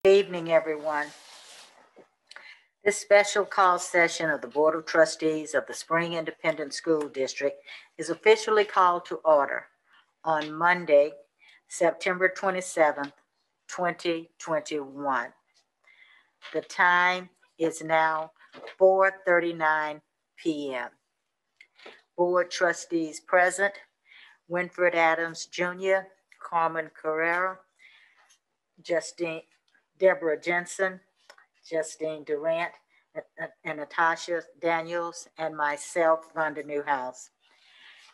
Good evening, everyone. This special call session of the Board of Trustees of the Spring Independent School District is officially called to order on Monday, September 27th, 2021. The time is now 4:39 p.m. Board trustees present: Winfred Adams Jr., Carmen Carrera, Deborah Jensen, Justine Durant, and Natasha Daniels, and myself, Rhonda Newhouse.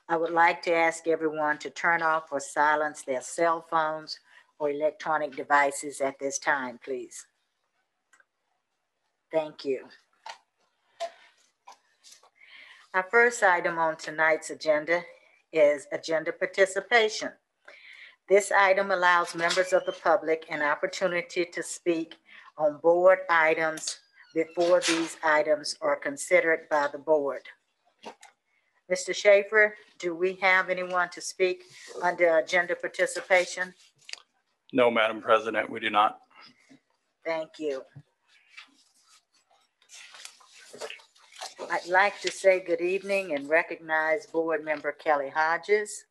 I would like to ask everyone to turn off or silence their cell phones or electronic devices at this time, please. Thank you. Our first item on tonight's agenda is agenda participation. This item allows members of the public an opportunity to speak on board items before these items are considered by the board. Mr. Schaefer, do we have anyone to speak under agenda participation? No, Madam President, we do not. Thank you. I'd like to say good evening and recognize Board Member Kelly Hodges.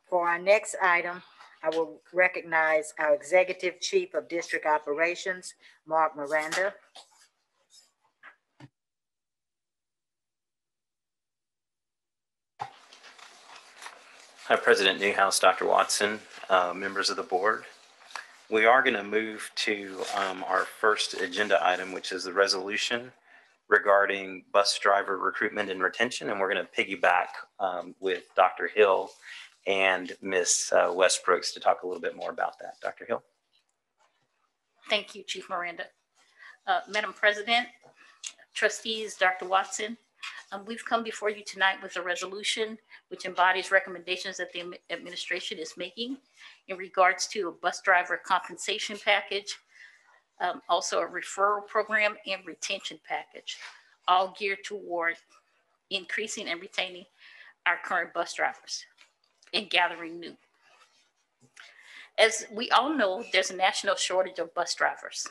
For our next item, I will recognize our Executive Chief of District Operations, Mark Miranda. Hi, President Newhouse, Dr. Watson, members of the board. We are going to move to our first agenda item, which is the resolution regarding bus driver recruitment and retention. And we're going to piggyback with Dr. Hill and Ms. Westbrooks to talk a little bit more about that. Dr. Hill. Thank you, Chief Miranda. Madam President, trustees, Dr. Watson, we've come before you tonight with a resolution which embodies recommendations that the administration is making in regards to a bus driver compensation package, also a referral program and retention package, all geared toward increasing and retaining our current bus drivers and gathering new. As we all know, there's a national shortage of bus drivers.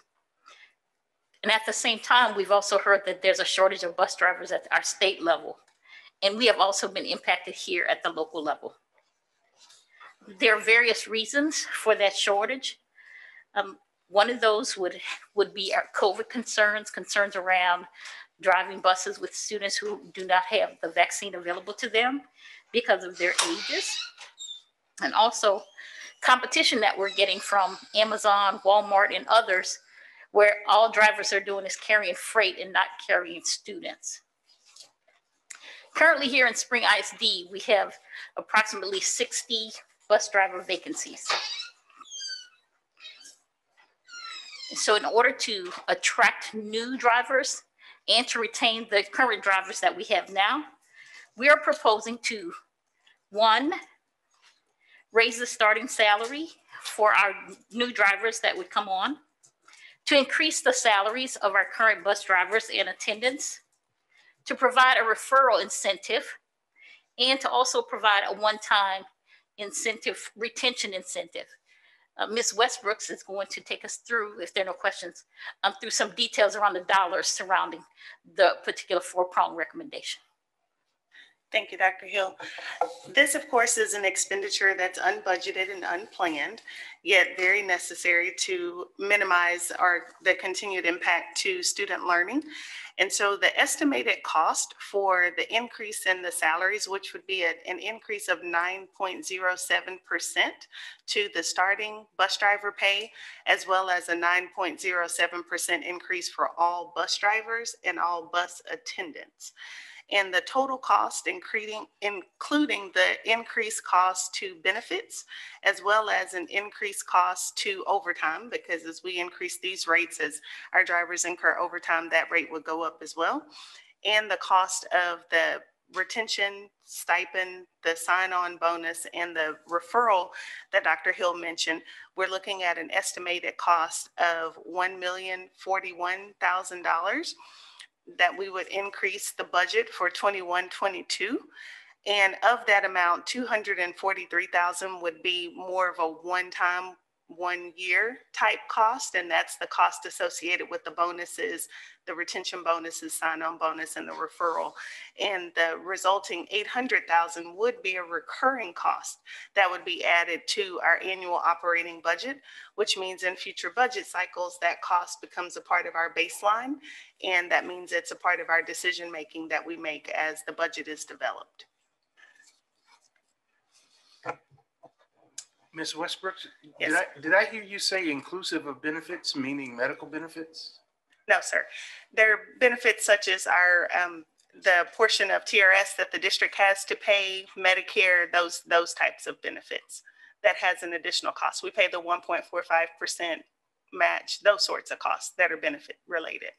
And at the same time, we've also heard that there's a shortage of bus drivers at our state level. And we have also been impacted here at the local level. There are various reasons for that shortage. One of those would be our COVID concerns around driving buses with students who do not have the vaccine available to them because of their ages. And also competition that we're getting from Amazon, Walmart, and others, where all drivers are doing is carrying freight and not carrying students. Currently here in Spring ISD, we have approximately 60 bus driver vacancies. So in order to attract new drivers and to retain the current drivers that we have now, we are proposing to, one, raise the starting salary for our new drivers that would come on, to increase the salaries of our current bus drivers and attendants, to provide a referral incentive, and to also provide a one-time incentive, retention incentive. Ms. Westbrooks is going to take us through, if there are no questions, through some details around the dollars surrounding the particular four-prong recommendation. Thank you, Dr. Hill. This, of course, is an expenditure that's unbudgeted and unplanned, yet very necessary to minimize the continued impact to student learning. And so the estimated cost for the increase in the salaries, which would be an increase of 9.07% to the starting bus driver pay, as well as a 9.07% increase for all bus drivers and all bus attendants. And the total cost, including the increased cost to benefits, as well as an increased cost to overtime, because as we increase these rates, as our drivers incur overtime, that rate would go up as well. And the cost of the retention stipend, the sign-on bonus, and the referral that Dr. Hill mentioned, we're looking at an estimated cost of $1,041,000. that we would increase the budget for 21-22. And of that amount, 243,000 would be more of a one-time, 1 year type cost, and that's the cost associated with the bonuses, the retention bonuses, sign-on bonus, and the referral. And the resulting 800,000 would be a recurring cost that would be added to our annual operating budget, which means in future budget cycles, that cost becomes a part of our baseline, and that means it's a part of our decision-making that we make as the budget is developed. Ms. Westbrook, Yes. did I hear you say inclusive of benefits, meaning medical benefits? No, sir. There are benefits such as our, the portion of TRS that the district has to pay, Medicare, those types of benefits. That has an additional cost. We pay the 1.45% match, those sorts of costs that are benefit related.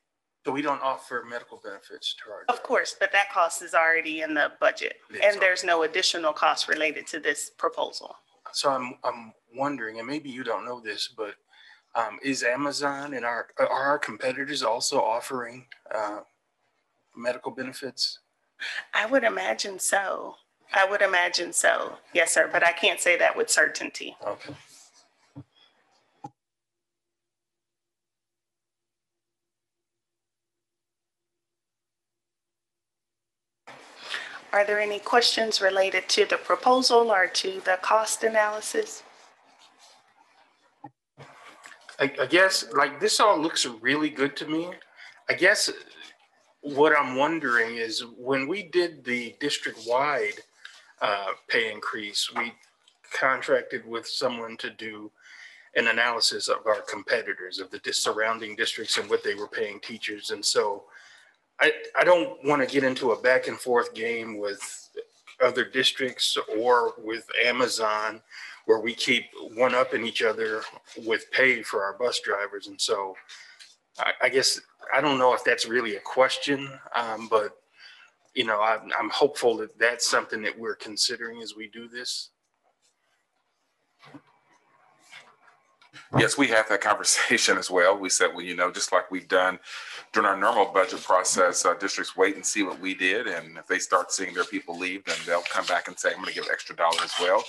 So we don't offer medical benefits to our. Of course, but that cost is already in the budget, Yes, and there's no additional cost related to this proposal. So I'm wondering, and maybe you don't know this, but is Amazon and are our competitors also offering medical benefits? I would imagine so. I would imagine so. Yes, sir, but I can't say that with certainty. Okay. Are there any questions related to the proposal or to the cost analysis? I guess like this all looks really good to me. I guess what I'm wondering is when we did the district-wide pay increase, we contracted with someone to do an analysis of our competitors, of the surrounding districts and what they were paying teachers. And so I don't want to get into a back and forth game with other districts or with Amazon where we keep one-upping each other with pay for our bus drivers. And so I guess, I don't know if that's really a question, but you know, I'm hopeful that that's something that we're considering as we do this. Yes, we had that conversation as well. We said, well, you know, just like we've done during our normal budget process, districts wait and see what we did. And if they start seeing their people leave, then they'll come back and say, I'm going to give an extra dollar as well.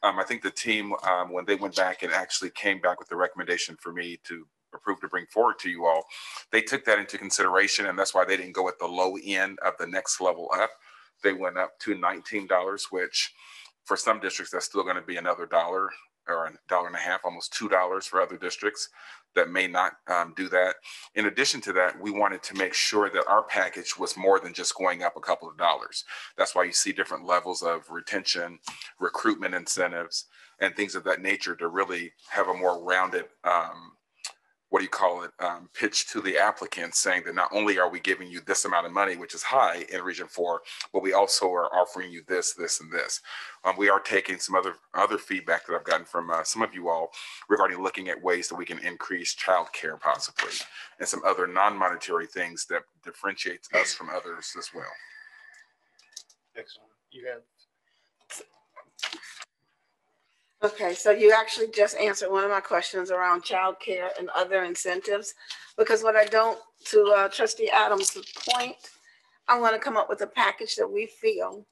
I think the team, when they went back and actually came back with the recommendation for me to approve to bring forward to you all, they took that into consideration. And that's why they didn't go at the low end of the next level up. They went up to $19, which for some districts, that's still going to be another dollar or $1.50, almost $2 for other districts that may not do that. In addition to that, we wanted to make sure that our package was more than just going up a couple of dollars. That's why you see different levels of retention, recruitment incentives, and things of that nature to really have a more rounded pitch to the applicants, saying that not only are we giving you this amount of money, which is high in Region 4, but we also are offering you this, this, and this. We are taking some other feedback that I've gotten from some of you all regarding looking at ways that we can increase childcare possibly, and some other non-monetary things that differentiates us from others as well. Excellent. You have. Okay, so you actually just answered one of my questions around childcare and other incentives, because what I don't, to Trustee Adams' point, I want to come up with a package that we feel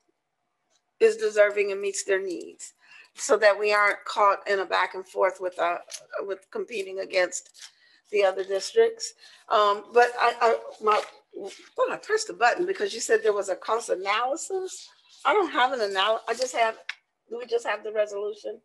is deserving and meets their needs, so that we aren't caught in a back and forth with competing against the other districts. But I pressed the button because you said there was a cost analysis. I don't have an analysis. Do we just have the resolution?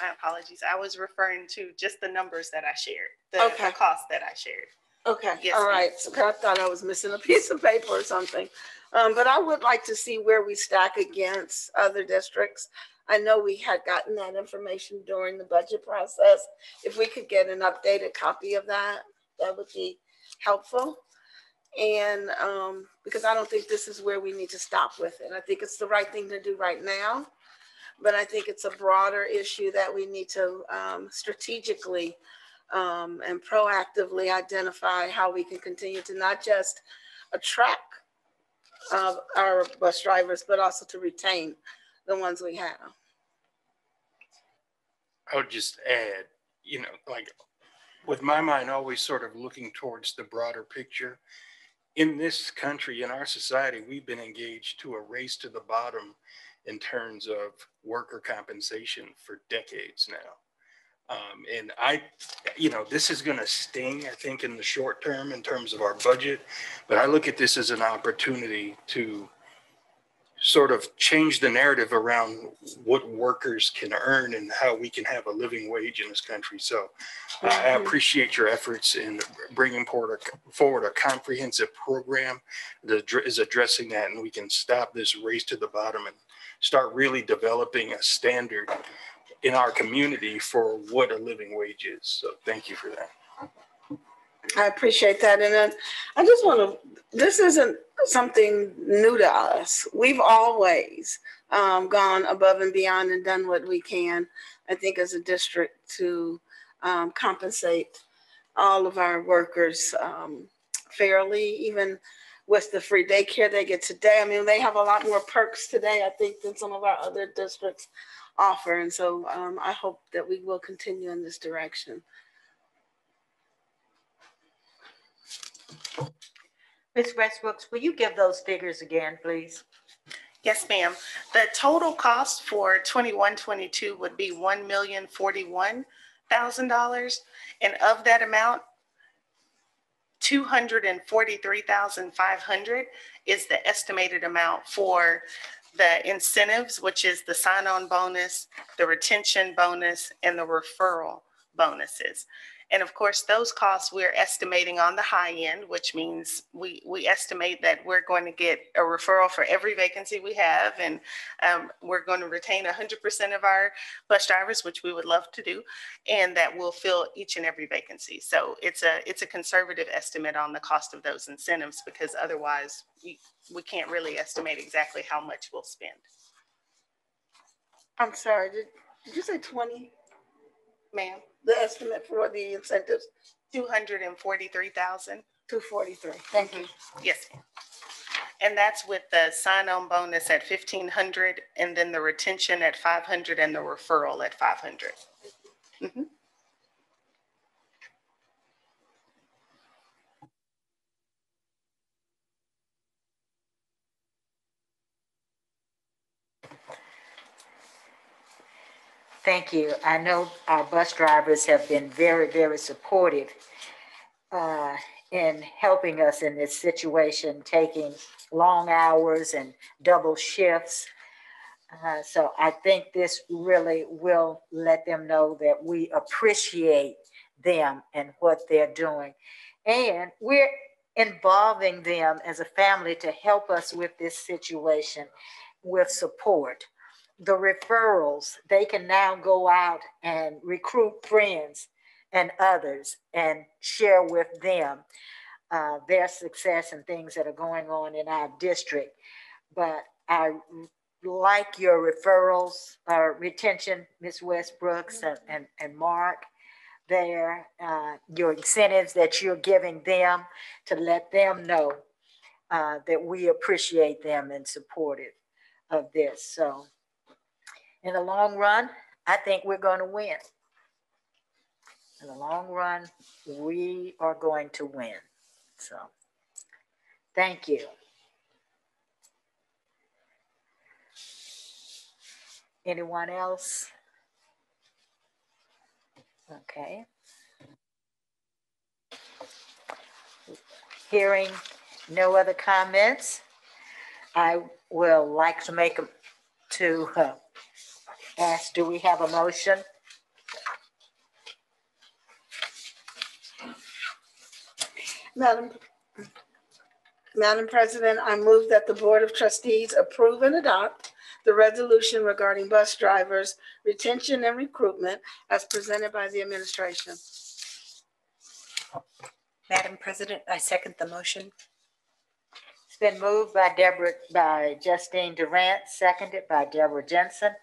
My apologies. I was referring to just the numbers that I shared, the Okay. cost that I shared. Okay, Yes, all ma'am. right. So I thought I was missing a piece of paper or something. But I would like to see where we stack against other districts. I know we had gotten that information during the budget process. If we could get an updated copy of that, that would be helpful. And because I don't think this is where we need to stop with it. I think it's the right thing to do right now. But I think it's a broader issue that we need to strategically and proactively identify how we can continue to not just attract our bus drivers, but also to retain the ones we have. I would just add, like with my mind always sort of looking towards the broader picture. in this country, in our society, we've been engaged to a race to the bottom in terms of worker compensation for decades now. And this is going to sting, I think, in the short term in terms of our budget. But I look at this as an opportunity to sort of change the narrative around what workers can earn and how we can have a living wage in this country. So I appreciate your efforts in bringing forward a comprehensive program that is addressing that, and we can stop this race to the bottom and start really developing a standard in our community for what a living wage is. So thank you for that. I appreciate that. And then I just want to, this isn't something new to us. We've always gone above and beyond and done what we can, I think, as a district to compensate all of our workers fairly, even with the free daycare they get today. I mean, they have a lot more perks today, I think, than some of our other districts offer. And so I hope that we will continue in this direction. Ms. Westbrooks, will you give those figures again, please? Yes, ma'am. The total cost for 21-22 would be $1,041,000. And of that amount, $243,500 is the estimated amount for the incentives, which is the sign-on bonus, the retention bonus, and the referral bonuses. And of course, those costs we're estimating on the high end, which means we estimate that we're going to get a referral for every vacancy we have. And we're going to retain 100% of our bus drivers, which we would love to do, and that will fill each and every vacancy. So it's a conservative estimate on the cost of those incentives, because otherwise we can't really estimate exactly how much we'll spend. I'm sorry, did you say 20? Ma'am? The estimate for the incentives? 243,000. 243. Thank you. Yes, ma'am. And that's with the sign-on bonus at 1,500, and then the retention at 500, and the referral at 500. Mm-hmm. Thank you. I know our bus drivers have been very, very supportive in helping us in this situation, taking long hours and double shifts. So I think this really will let them know that we appreciate them and what they're doing. And we're involving them as a family to help us with this situation with support. The referrals, they can now go out and recruit friends and others and share with them their success and things that are going on in our district. But I like your referrals, retention, Ms. Westbrooks and Mark, there, your incentives that you're giving them to let them know that we appreciate them and supportive of this. So in the long run, I think we're going to win. In the long run, we are going to win. So, thank you. Anyone else? Okay. Hearing no other comments, I will like to make ask, do we have a motion? Madam President, I move that the Board of Trustees approve and adopt the resolution regarding bus drivers' retention and recruitment as presented by the administration. Madam President, I second the motion. It's been moved by Justine Durant, seconded by Deborah Jensen,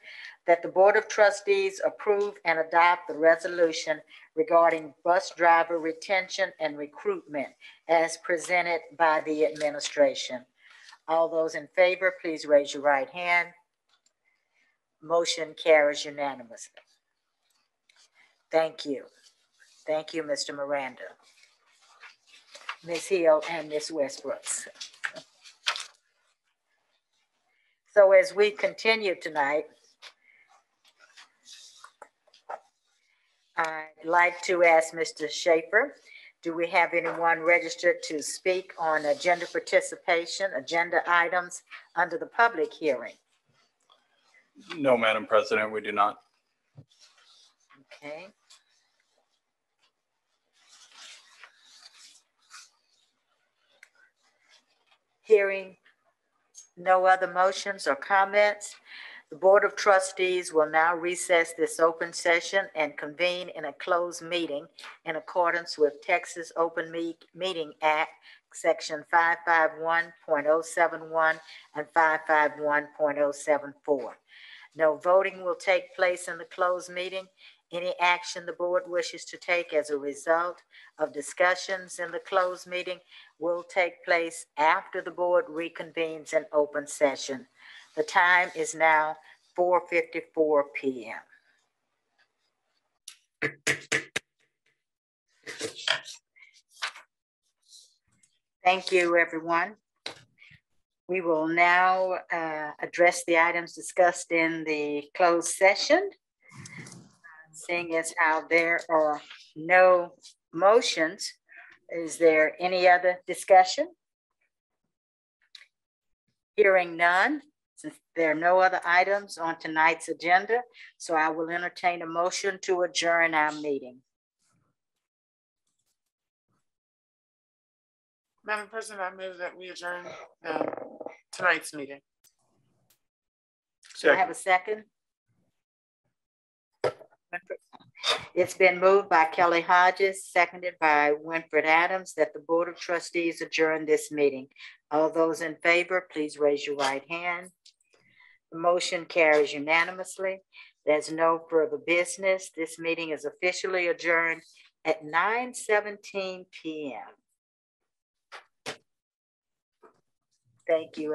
that the Board of Trustees approve and adopt the resolution regarding bus driver retention and recruitment as presented by the administration. All those in favor, please raise your right hand. Motion carries unanimously. Thank you. Thank you, Mr. Miranda. Ms. Hill and Ms. Westbrooks. So as we continue tonight, I'd like to ask Mr. Schaefer, do we have anyone registered to speak on agenda participation, agenda items under the public hearing? No, Madam President, we do not. Okay. Hearing no other motions or comments, the Board of Trustees will now recess this open session and convene in a closed meeting in accordance with Texas Open Meeting Act, Section 551.071 and 551.074. No voting will take place in the closed meeting. Any action the board wishes to take as a result of discussions in the closed meeting will take place after the board reconvenes in open session. The time is now 4:54 p.m. Thank you, everyone. We will now address the items discussed in the closed session. Seeing as how there are no motions, is there any other discussion? Hearing none, since there are no other items on tonight's agenda, so I will entertain a motion to adjourn our meeting. Madam President, I move that we adjourn tonight's meeting. Do I have a second? It's been moved by Kelly Hodges, seconded by Winfred Adams, that the Board of Trustees adjourn this meeting. All those in favor, please raise your right hand. The motion carries unanimously. There's no further business. This meeting is officially adjourned at 9:17 p.m. Thank you.